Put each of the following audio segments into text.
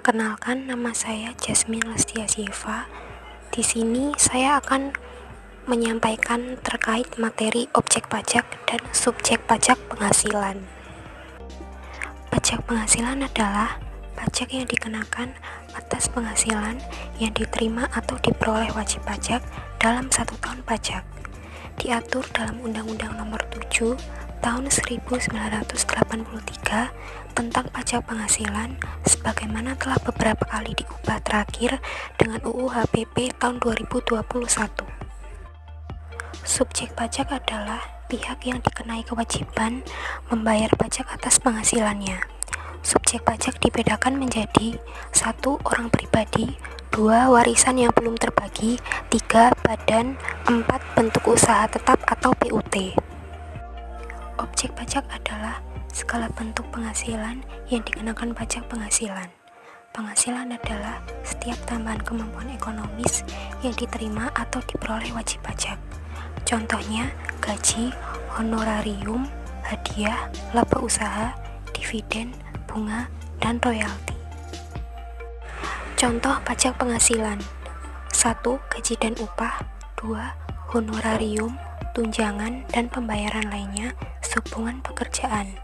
Kenalkan, nama saya Jasmine Lestiasieva. Di sini saya akan menyampaikan terkait materi objek pajak dan subjek pajak penghasilan. Pajak penghasilan adalah pajak yang dikenakan atas penghasilan yang diterima atau diperoleh wajib pajak dalam 1 tahun pajak. Diatur dalam Undang-Undang Nomor 7 Tahun 1983 tentang pajak penghasilan, sebagaimana telah beberapa kali diubah terakhir dengan UU HPP tahun 2021. Subjek pajak adalah pihak yang dikenai kewajiban membayar pajak atas penghasilannya. Subjek pajak dibedakan menjadi 1. Orang pribadi, 2. Warisan yang belum terbagi, 3. Badan, 4. Bentuk usaha tetap atau BUT. Objek pajak adalah segala bentuk penghasilan yang dikenakan pajak penghasilan. Penghasilan adalah setiap tambahan kemampuan ekonomis yang diterima atau diperoleh wajib pajak. Contohnya, gaji, honorarium, hadiah, laba usaha, dividen, bunga, dan royalti. Contoh pajak penghasilan: 1. Gaji dan upah, 2. Honorarium, tunjangan, dan pembayaran lainnya sehubungan pekerjaan,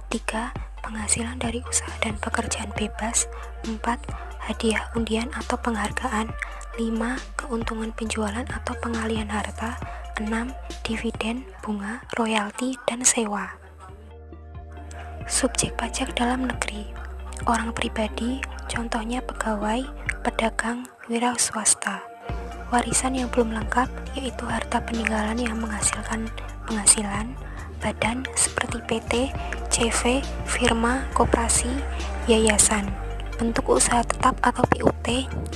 3. Penghasilan dari usaha dan pekerjaan bebas, 4. Hadiah undian atau penghargaan, 5. Keuntungan penjualan atau pengalihan harta, 6. Dividen, bunga, royalti, dan sewa. Subjek pajak dalam negeri: orang pribadi, contohnya pegawai, pedagang, wira swasta. Warisan yang belum lengkap, yaitu harta peninggalan yang menghasilkan penghasilan. Badan seperti PT, CV, firma, koperasi, yayasan. Bentuk usaha tetap atau BUT,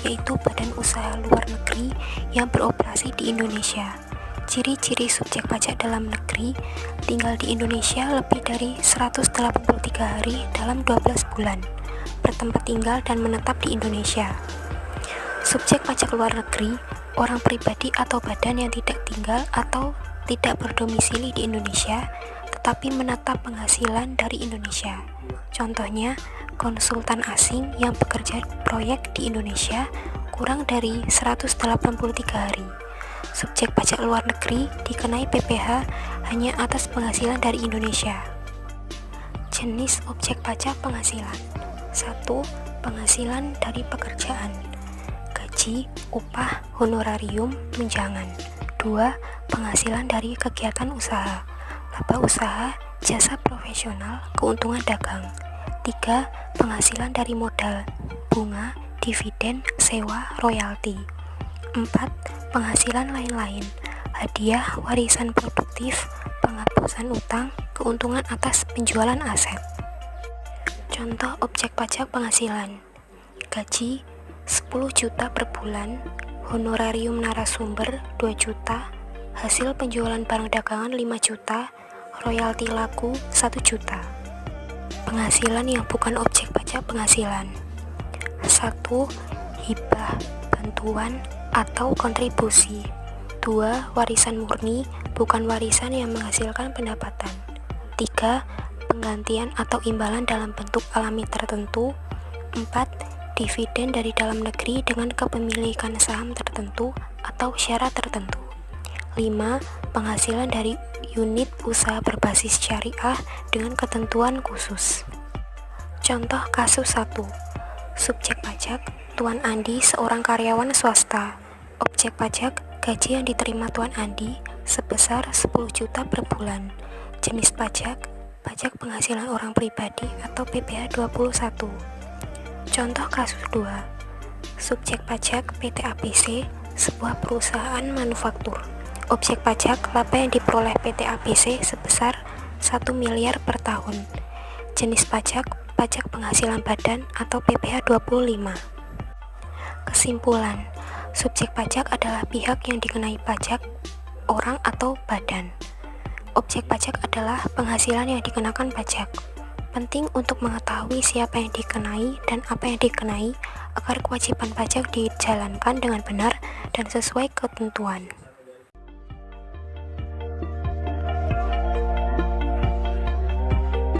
yaitu badan usaha luar negeri yang beroperasi di Indonesia. Ciri-ciri subjek pajak dalam negeri: tinggal di Indonesia lebih dari 183 hari dalam 12 bulan, bertempat tinggal dan menetap di Indonesia. Subjek pajak luar negeri: orang pribadi atau badan yang tidak tinggal atau tidak berdomisili di Indonesia, tetapi menetap penghasilan dari Indonesia. Contohnya, konsultan asing yang bekerja proyek di Indonesia kurang dari 183 hari. Subjek pajak luar negeri dikenai PPh hanya atas penghasilan dari Indonesia. Jenis objek pajak penghasilan: 1. Penghasilan dari pekerjaan, gaji, upah, honorarium, tunjangan. 2. Penghasilan dari kegiatan usaha, laba usaha, jasa profesional, keuntungan dagang. 3. Penghasilan dari modal, bunga, dividen, sewa, royalti. 4. Penghasilan lain-lain, hadiah, warisan produktif, penghapusan utang, keuntungan atas penjualan aset. Contoh objek pajak penghasilan: gaji 10 juta per bulan, honorarium narasumber 2 juta, hasil penjualan barang dagangan 5 juta, royalti laku 1 juta. Penghasilan yang bukan objek pajak penghasilan: 1. Hibah, bantuan, atau kontribusi. 2. Warisan murni, bukan warisan yang menghasilkan pendapatan. 3. Penggantian atau imbalan dalam bentuk alami tertentu. 4. Dividen dari dalam negeri dengan kepemilikan saham tertentu atau syarat tertentu. 5. Penghasilan dari unit usaha berbasis syariah dengan ketentuan khusus. Contoh kasus 1. Subjek pajak: Tuan Andi, seorang karyawan swasta. Objek pajak: gaji yang diterima Tuan Andi sebesar 10 juta per bulan. Jenis pajak: pajak penghasilan orang pribadi atau PPh 21. Contoh kasus 2. Subjek pajak: PT ABC, sebuah perusahaan manufaktur. Objek pajak: laba yang diperoleh PT ABC sebesar 1 miliar per tahun. Jenis pajak: pajak penghasilan badan atau PPh 25. Kesimpulan: subjek pajak adalah pihak yang dikenai pajak, orang atau badan. Objek pajak adalah penghasilan yang dikenakan pajak. Penting untuk mengetahui siapa yang dikenai dan apa yang dikenai agar kewajiban pajak dijalankan dengan benar dan sesuai ketentuan.